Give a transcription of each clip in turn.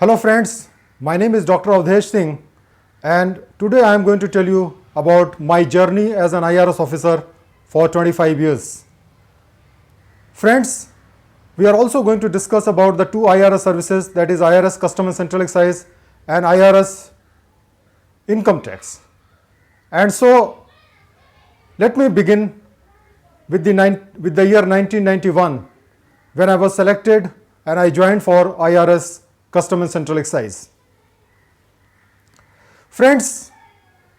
Hello friends, my name is Dr. Awdhesh Singh and today I am going to tell you about my journey as an IRS officer for 25 years. Friends, we are also going to discuss about the two IRS services, that is IRS Custom and Central Excise and IRS Income Tax. And so let me begin with the year 1991 when I was selected and I joined for IRS Custom and Central Excise. Friends,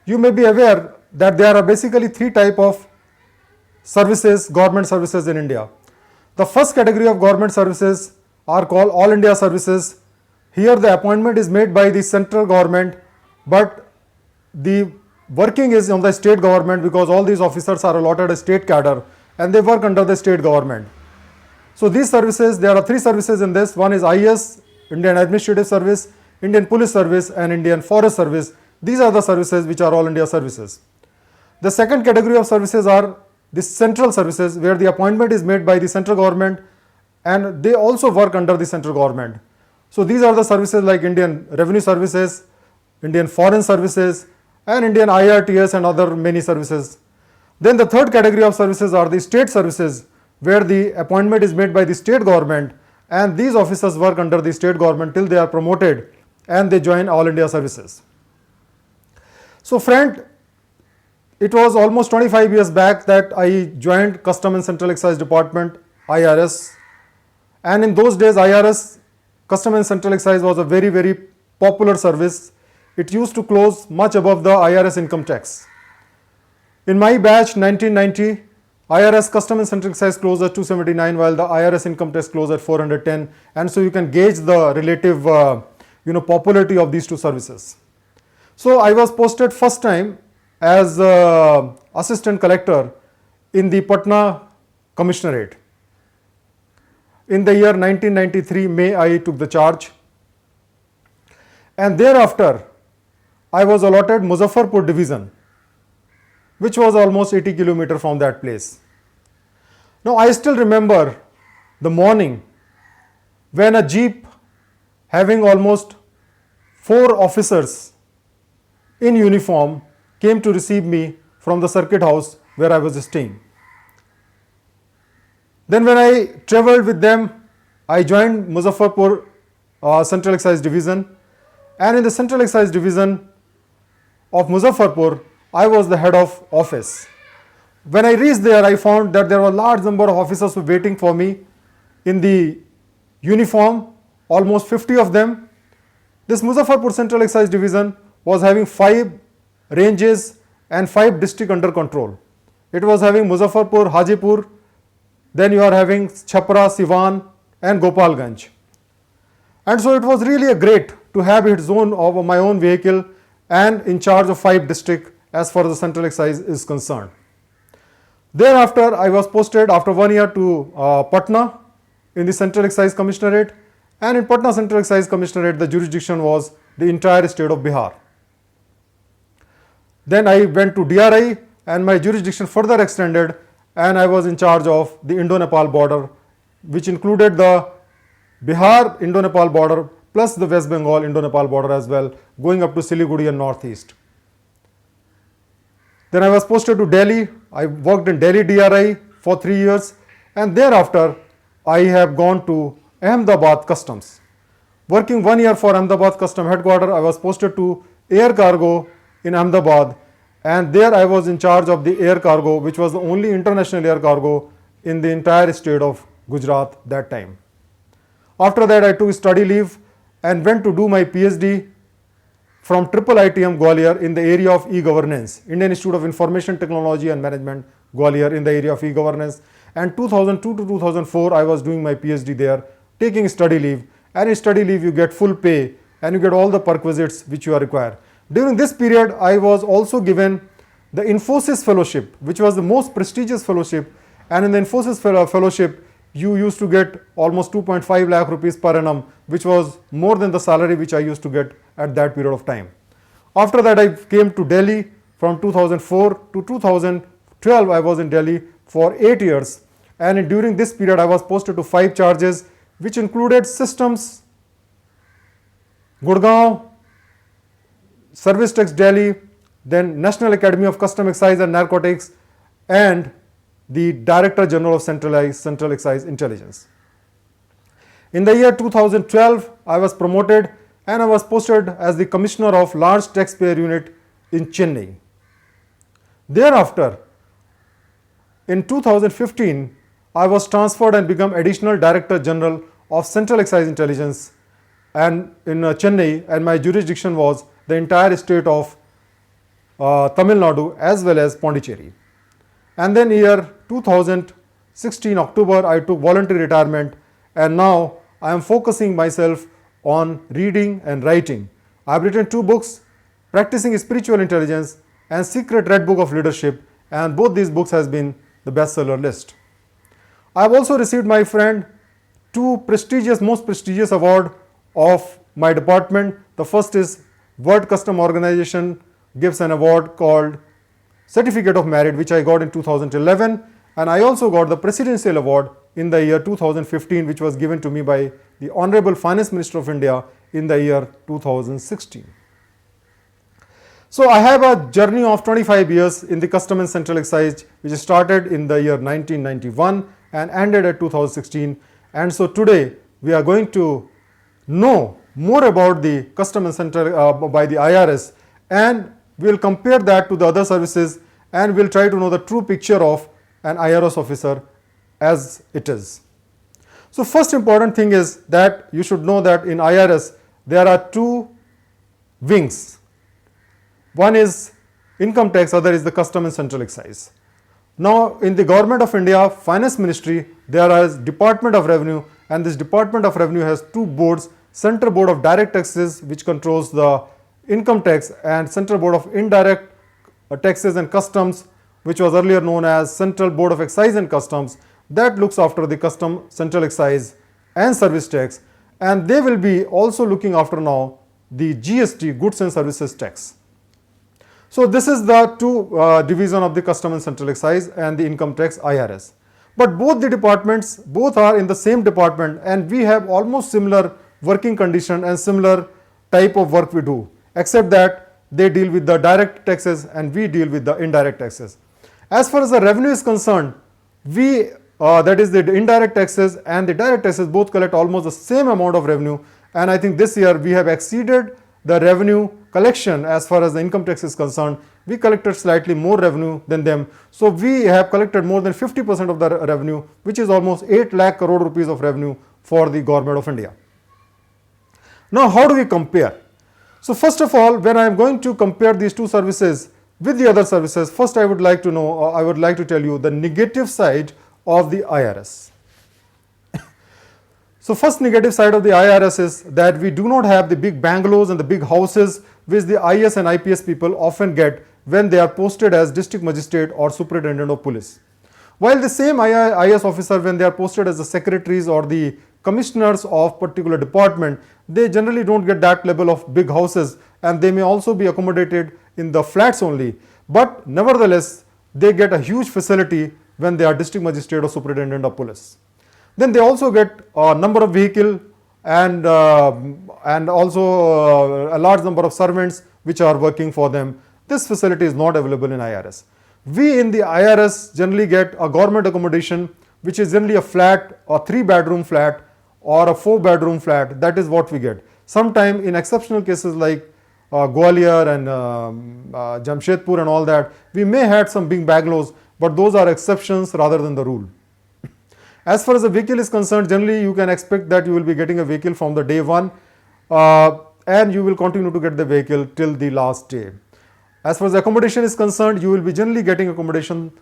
you may be aware that there are basically three types of services, government services in India. The first category of government services are called All India services. Here the appointment is made by the central government, but the working is on the state government because all these officers are allotted a state cadre and they work under the state government. So these services, there are three services in this. One is IS, Indian Administrative Service, Indian Police Service and Indian Forest Service. These are the services which are all India services. The second category of services are the central services where the appointment is made by the central government and they also work under the central government. So these are the services like Indian Revenue Services, Indian Foreign Services and Indian IRTS and other many services. Then the third category of services are the state services where the appointment is made by the state government and these officers work under the state government till they are promoted and they join All India services. So friend, it was almost 25 years back that I joined Custom and Central Excise Department, IRS, and in those days IRS Custom and Central Excise was a very popular service. It used to close much above the IRS income tax. In my batch 1990, IRS Custom and Central Excise closed at 279 while the IRS income tax closed at 410, and so you can gauge the relative popularity of these two services. So I was posted first time as assistant collector in the Patna Commissionerate. In the year 1993 May I took the charge, and thereafter I was allotted Muzaffarpur division, which was almost 80 kilometers from that place. Now I still remember the morning when a jeep having almost 4 officers in uniform came to receive me from the circuit house where I was staying. Then when I travelled with them, I joined Muzaffarpur Central Excise Division, and in the Central Excise Division of Muzaffarpur, I was the head of office. When I reached there, I found that there were a large number of officers waiting for me in the uniform, almost 50 of them. This Muzaffarpur Central Excise Division was having 5 ranges and 5 districts under control. It was having Muzaffarpur, Hajipur, then you are having Chhapra, Siwan and Gopalganj. And so it was really a great to have its own of my own vehicle and in charge of 5 districts as far as the Central Excise is concerned. Thereafter, I was posted after 1 year to Patna in the Central Excise Commissionerate, and in Patna Central Excise Commissionerate, the jurisdiction was the entire state of Bihar. Then I went to DRI and my jurisdiction further extended, and I was in charge of the Indo-Nepal border, which included the Bihar Indo-Nepal border plus the West Bengal Indo-Nepal border as well, going up to Siliguri and northeast. Then I was posted to Delhi. I worked in Delhi DRI for 3 years, and thereafter I have gone to Ahmedabad Customs. Working 1 year for Ahmedabad Custom Headquarters, I was posted to Air Cargo in Ahmedabad, and there I was in charge of the air cargo, which was the only international air cargo in the entire state of Gujarat that time. After that I took study leave and went to do my PhD from IITM Gwalior in the area of e-governance, Indian Institute of Information Technology and Management, Gwalior, in the area of e-governance. And 2002 to 2004 I was doing my PhD there, taking study leave, and in study leave you get full pay and you get all the perquisites which you are required. During this period I was also given the Infosys Fellowship, which was the most prestigious fellowship, and in the Infosys Fellowship you used to get almost 2.5 lakh rupees per annum, which was more than the salary which I used to get at that period of time. After that I came to Delhi from 2004 to 2012. I was in Delhi for 8 years, and during this period I was posted to 5 charges which included systems Gurgaon, Service Tax Delhi, then National Academy of Custom Excise and Narcotics, and the Director General of Central Excise Intelligence. In the year 2012, I was promoted and I was posted as the Commissioner of Large Taxpayer Unit in Chennai. Thereafter, in 2015, I was transferred and became Additional Director General of Central Excise Intelligence and in Chennai, and my jurisdiction was the entire state of Tamil Nadu as well as Pondicherry. And then year 2016 October, I took voluntary retirement, and now I am focusing myself on reading and writing. I have written 2 books, Practicing Spiritual Intelligence and Secret Red Book of Leadership, and both these books has been the bestseller list. I have also received, my friend, 2 most prestigious award of my department. The first is World Custom Organization gives an award called Certificate of Merit, which I got in 2011, and I also got the Presidential Award in the year 2015, which was given to me by the Honorable Finance Minister of India in the year 2016. So I have a journey of 25 years in the Custom and Central Excise, which started in the year 1991 and ended at 2016. And so today we are going to know more about the Custom and Central by the IRS, and we will compare that to the other services, and we will try to know the true picture of an IRS officer as it is. So first important thing is that you should know that in IRS there are 2 wings. One is income tax, other is the Custom and Central Excise. Now in the Government of India Finance Ministry, there is Department of Revenue, and this Department of Revenue has 2 boards, Central Board of Direct Taxes, which controls the income tax, and Central Board of Indirect Taxes and Customs, which was earlier known as Central Board of Excise and Customs, that looks after the Custom, Central Excise and Service Tax, and they will be also looking after now the GST, Goods and Services Tax. So this is the 2 division of the Custom and Central Excise and the Income Tax IRS. But both the departments, both are in the same department, and we have almost similar working condition and similar type of work we do, except that they deal with the direct taxes and we deal with the indirect taxes. As far as the revenue is concerned, we that is the indirect taxes and the direct taxes both collect almost the same amount of revenue, and I think this year we have exceeded the revenue collection. As far as the income tax is concerned, we collected slightly more revenue than them. So we have collected more than 50% of the revenue, which is almost 8 lakh crore rupees of revenue for the Government of India. Now how do we compare? So first of all, when I am going to compare these 2 services with the other services, first I would like to know, I would like to tell you the negative side of the IRS. So first negative side of the IRS is that we do not have the big bungalows and the big houses which the IS and IPS people often get when they are posted as district magistrate or superintendent of police. While the same IS officer, when they are posted as the secretaries or the commissioners of particular department, they generally don't get that level of big houses, and they may also be accommodated in the flats only. But nevertheless, they get a huge facility when they are district magistrate or superintendent of police. Then they also get a number of vehicle and also a large number of servants which are working for them. This facility is not available in IRS. We in the IRS generally get a government accommodation, which is generally a flat, a 3-bedroom flat or a 4-bedroom flat. That is what we get. Sometime in exceptional cases like Gwalior and Jamshedpur and all that, we may have some big bungalows, but those are exceptions rather than the rule. As far as the vehicle is concerned, generally you can expect that you will be getting a vehicle from the day 1 and you will continue to get the vehicle till the last day. As far as accommodation is concerned, you will be generally getting accommodation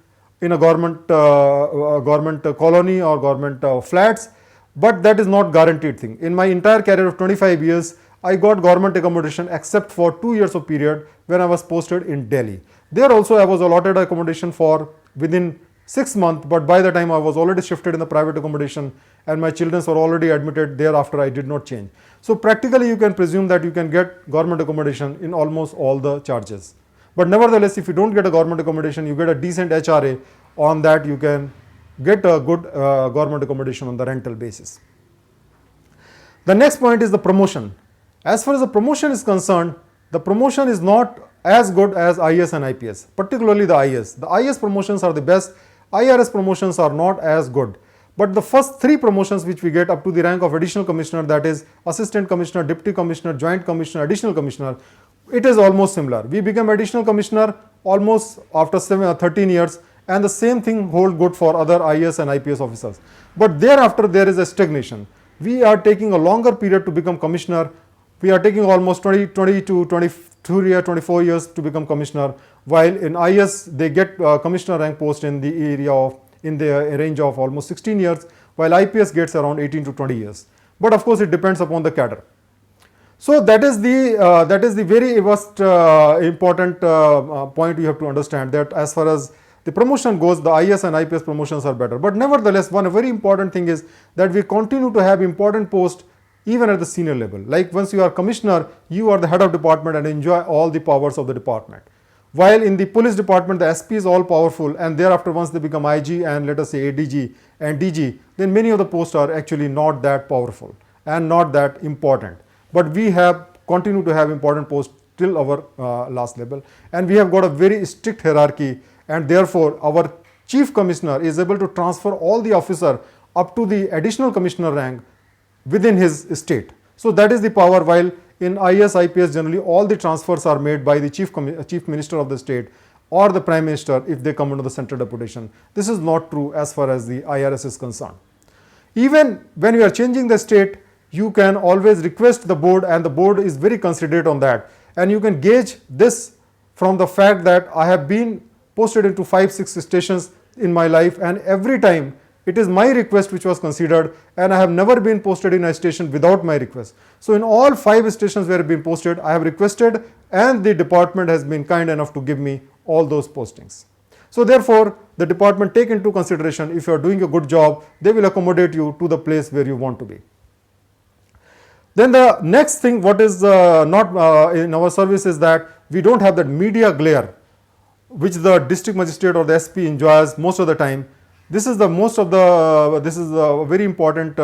in a government colony or government flats, but that is not guaranteed thing. In my entire career of 25 years, I got government accommodation except for 2 years of period when I was posted in Delhi. There also I was allotted accommodation for within 6 months, but by the time I was already shifted in the private accommodation and my children were already admitted, thereafter I did not change. So practically you can presume that you can get government accommodation in almost all the charges. But nevertheless, if you don't get a government accommodation, you get a decent HRA, on that you can get a good government accommodation on the rental basis. The next point is the promotion. As far as the promotion is concerned, the promotion is not as good as IAS and IPS, particularly the IAS. The IAS promotions are the best, IRS promotions are not as good. But the first three promotions which we get up to the rank of additional commissioner, that is assistant commissioner, deputy commissioner, joint commissioner, additional commissioner, it is almost similar. We become additional commissioner almost after 13 years, and the same thing holds good for other IAS and IPS officers. But thereafter there is a stagnation. We are taking a longer period to become commissioner. We are taking almost 20 to 22 years, 24 years to become commissioner, while in IAS they get commissioner rank post in the area of in the range of almost 16 years, while IPS gets around 18 to 20 years. But of course it depends upon the cadre. So that is the very most important point you have to understand, that as far as the promotion goes, the IAS and IPS promotions are better. But nevertheless, one very important thing is that we continue to have important posts even at the senior level. Like once you are commissioner, you are the head of department and enjoy all the powers of the department. While in the police department, the SP is all powerful, and thereafter once they become IG and let us say ADG and DG, then many of the posts are actually not that powerful and not that important. But we have continued to have important posts till our last level, and we have got a very strict hierarchy, and therefore our chief commissioner is able to transfer all the officer up to the additional commissioner rank within his state. So that is the power, while in IAS, IPS generally all the transfers are made by the chief minister of the state or the prime minister if they come under the central deputation. This is not true as far as the IRS is concerned. Even when you are changing the state, you can always request the board, and the board is very considerate on that. And you can gauge this from the fact that I have been posted into 5-6 stations in my life, and every time it is my request which was considered, and I have never been posted in a station without my request. So in all 5 stations where I have been posted, I have requested, and the department has been kind enough to give me all those postings. So therefore, the department take into consideration, if you are doing a good job, they will accommodate you to the place where you want to be. Then the next thing what is not in our service is that we don't have that media glare which the district magistrate or the SP enjoys most of the time. This is a very important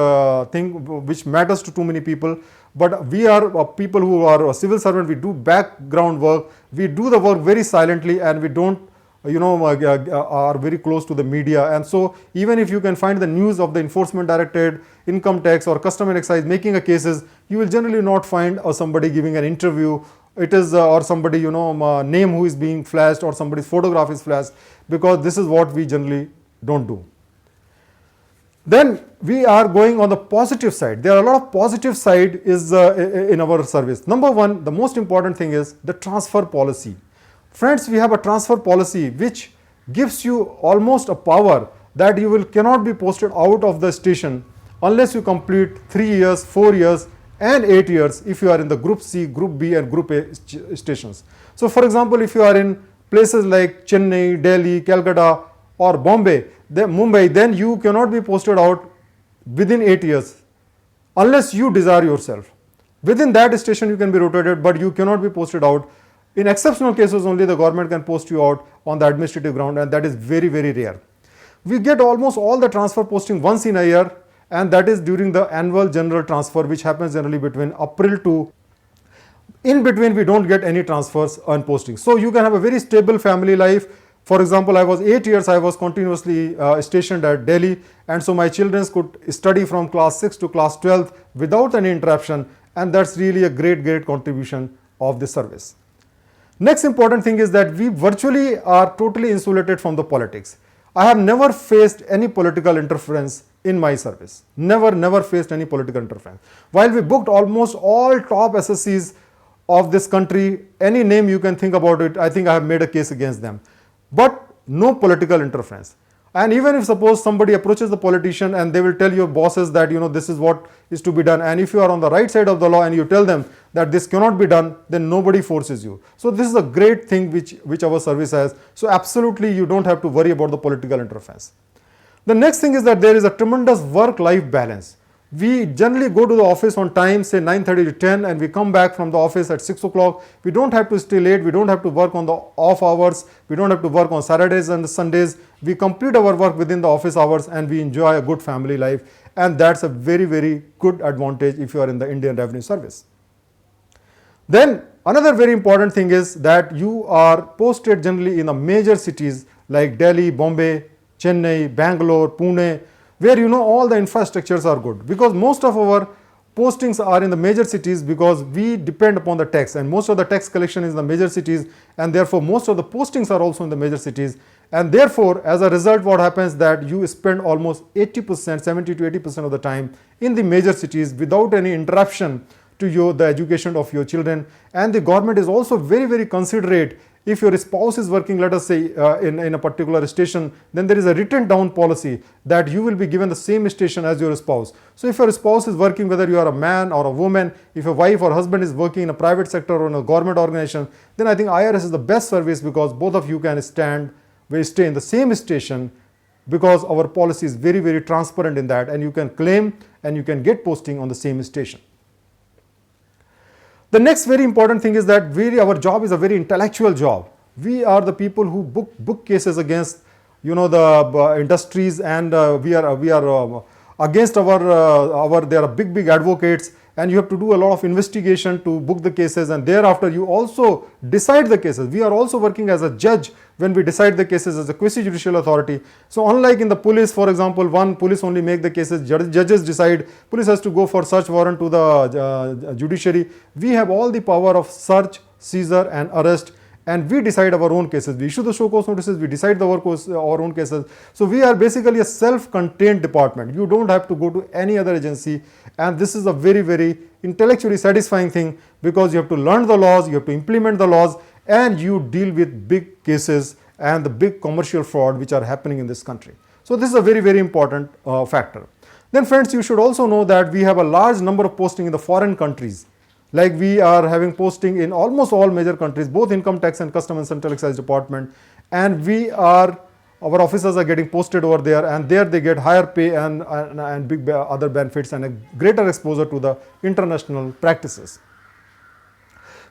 thing which matters to too many people. But we are people who are a civil servant. We do background work. We do the work very silently, and we don't, are very close to the media. And so even if you can find the news of the enforcement directorate, income tax or custom and excise making a cases, you will generally not find somebody giving an interview. It is or somebody name who is being flashed or somebody's photograph is flashed, because this is what we generally don't do. Then we are going on the positive side. There are a lot of positive side is in our service. Number one, the most important thing is the transfer policy. Friends, we have a transfer policy which gives you almost a power that you cannot be posted out of the station unless you complete 3 years, 4 years and 8 years if you are in the Group C, Group B and Group A stations. So for example, if you are in places like Chennai, Delhi, Calcutta or Mumbai, then you cannot be posted out within 8 years unless you desire yourself. Within that station you can be rotated, but you cannot be posted out. In exceptional cases only the government can post you out on the administrative ground, and that is very, very rare. We get almost all the transfer posting once in a year, and that is during the annual general transfer, which happens generally between April to, in between we don't get any transfers and postings. So you can have a very stable family life. For example, I was 8 years, I was continuously stationed at Delhi, and so my children could study from class 6 to class 12 without any interruption, and that's really a great, great contribution of the service. Next important thing is that we virtually are totally insulated from the politics. I have never faced any political interference in my service. Never faced any political interference. While we booked almost all top SSCs of this country, any name you can think about it, I think I have made a case against them. But no political interference. And even if suppose somebody approaches the politician and they will tell your bosses that this is what is to be done, and if you are on the right side of the law and you tell them that this cannot be done, then nobody forces you. So this is a great thing which our service has. So absolutely you don't have to worry about the political interference. The next thing is that there is a tremendous work-life balance. We generally go to the office on time, say 9:30 to 10, and we come back from the office at 6 o'clock. We don't have to stay late. We don't have to work on the off hours. We don't have to work on Saturdays and Sundays. We complete our work within the office hours, and we enjoy a good family life. And that's a very, very good advantage if you are in the Indian Revenue Service. Then another very important thing is that you are posted generally in the major cities like Delhi, Bombay, Chennai, Bangalore, Pune, where all the infrastructures are good, because most of our postings are in the major cities, because we depend upon the tax, and most of the tax collection is in the major cities, and therefore most of the postings are also in the major cities. And therefore, as a result, what happens that you spend almost 80%, 70 to 80% of the time in the major cities without any interruption to the education of your children. And the government is also very, very considerate. If your spouse is working, let us say, in a particular station, then there is a written down policy that you will be given the same station as your spouse. So if your spouse is working, whether you are a man or a woman, if your wife or husband is working in a private sector or in a government organization, then I think IRS is the best service, because both of you can stay in the same station, because our policy is very, very transparent in that, and you can claim and you can get posting on the same station. The next very important thing is that our job is a very intellectual job. We are the people who book cases against the industries, and we are against our there are big advocates, and you have to do a lot of investigation to book the cases, and thereafter you also decide the cases. We are also working as a judge when we decide the cases as a quasi-judicial authority. So unlike in the police, for example, police only make the cases, judges decide, police has to go for search warrant to the judiciary. We have all the power of search, seizure and arrest, and we decide our own cases. We issue the show cause notices, we decide our own cases. So we are basically a self-contained department. You don't have to go to any other agency, and this is a very, very intellectually satisfying thing, because you have to learn the laws, you have to implement the laws, and you deal with big cases and the big commercial fraud which are happening in this country. So this is a very, very important factor. Then friends, you should also know that we have a large number of posting in the foreign countries. Like we are having posting in almost all major countries, both income tax and custom and central excise department, and our officers are getting posted over there, and there they get higher pay and big other benefits and a greater exposure to the international practices.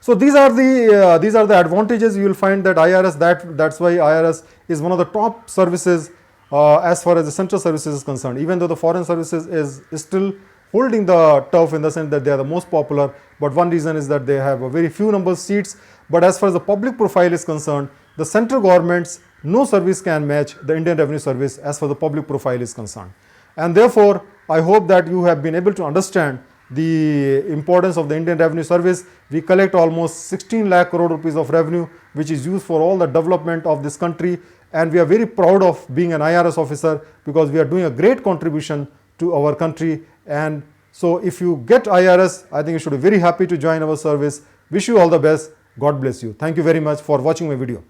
So these are the advantages. You will find that IRS, that's why IRS is one of the top services as far as the central services is concerned, even though the foreign services is still holding the turf in the sense that they are the most popular. But one reason is that they have a very few number of seats. But as far as the public profile is concerned, the central government's no service can match the Indian Revenue Service as far as the public profile is concerned. And therefore, I hope that you have been able to understand the importance of the Indian Revenue Service. We collect almost 16 lakh crore rupees of revenue, which is used for all the development of this country. And we are very proud of being an IRS officer, because we are doing a great contribution to our country. And so if you get IRS, I think you should be very happy to join our service. Wish you all the best. God bless you. Thank you very much for watching my video.